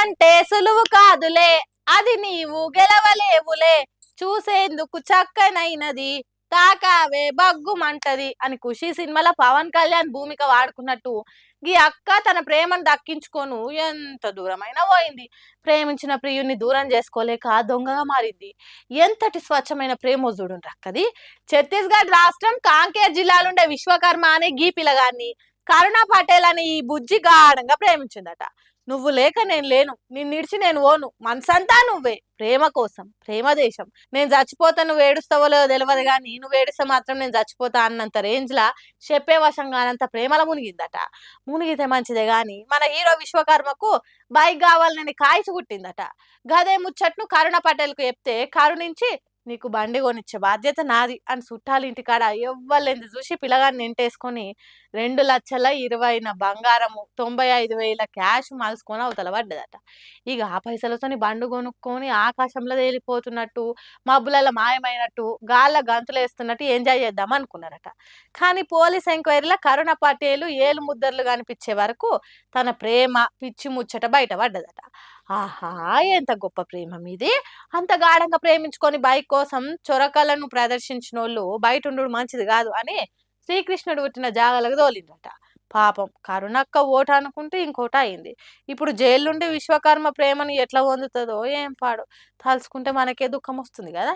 అంటే సులువు కాదులే, అది నీవు గెలవలేవులే, చూసేందుకు చక్కనైనది, తాకావే బగ్గుమంటది అని ఖుషి సినిమాలో పవన్ కళ్యాణ్ భూమిక వాడుకున్నట్టు ఈ అక్క తన ప్రేమను దక్కించుకోను ఎంత దూరమైనా పోయింది. ప్రేమించిన ప్రియుని దూరం చేసుకోలేక దొంగగా మారింది. ఎంతటి స్వచ్ఛమైన ప్రేమో చూడుండ్రి అక్కది. ఛత్తీస్గఢ్ రాష్ట్రం కాంకేర్ జిల్లాలుండే విశ్వకర్మ అనే గీ పిల్లగాన్ని కరుణా పటేల్ అని ఈ బుజ్జి గాఢంగా ప్రేమించిందట. నువ్వు లేక నేను లేను, నిన్నిడిచి నేను ఓను, మనసంతా నువ్వే, ప్రేమ కోసం, ప్రేమ దేశం, నేను చచ్చిపోతా నువ్వు ఏడుస్తావో లేదో తెలియదు కానీ నువ్వు ఏడిస్తే మాత్రం నేను చచ్చిపోతా అన్నంత రేంజ్లా చెప్పే వశంగానంత ప్రేమల మునిగిందట. మునిగితే మంచిదే గాని మన హీరో విశ్వకర్మకు బైక్ కావాలని కాయిచి కుట్టిందట. గదే ముచ్చట్ను కరుణ పటేల్కు చెప్తే కరుణించి నీకు బండి కొనిచ్చే బాధ్యత నాది అని చుట్టాలు ఇంటికాడ ఎవ్వలేంది చూసి పిల్లగాన్ని నింటేసుకొని 2,20,000 బంగారము 95,000 క్యాష్ మలుసుకొని అవతల పడ్డదట. ఇక ఆ పైసలతోని బండు కొనుక్కొని ఆకాశంలో తేలిపోతున్నట్టు, మబ్బులలో మాయమైనట్టు, గాల్ల గంతులు వేస్తున్నట్టు ఎంజాయ్ చేద్దాం అనుకున్నారట. కానీ పోలీస్ ఎంక్వైరీలో కరుణ పటేలు ఏలు ముద్దర్లు కనిపించే వరకు తన ప్రేమ పిచ్చి ముచ్చట బయట పడ్డదట. ఆహా, ఎంత గొప్ప ప్రేమ మీది! అంత గాఢంగా ప్రేమించుకొని బైక్ కోసం చొరకలను ప్రదర్శించినోళ్ళు బయట ఉండు మంచిది కాదు అని శ్రీకృష్ణుడు పుట్టిన జాగలకు తోలిందట. పాపం కరుణక్క ఓట అనుకుంటే ఇంకోట అయింది. ఇప్పుడు జైలు నుండి విశ్వకర్మ ప్రేమను ఎట్లా పొందుతుందో ఏం పాడు. తలుచుకుంటే మనకే దుఃఖం వస్తుంది కదా.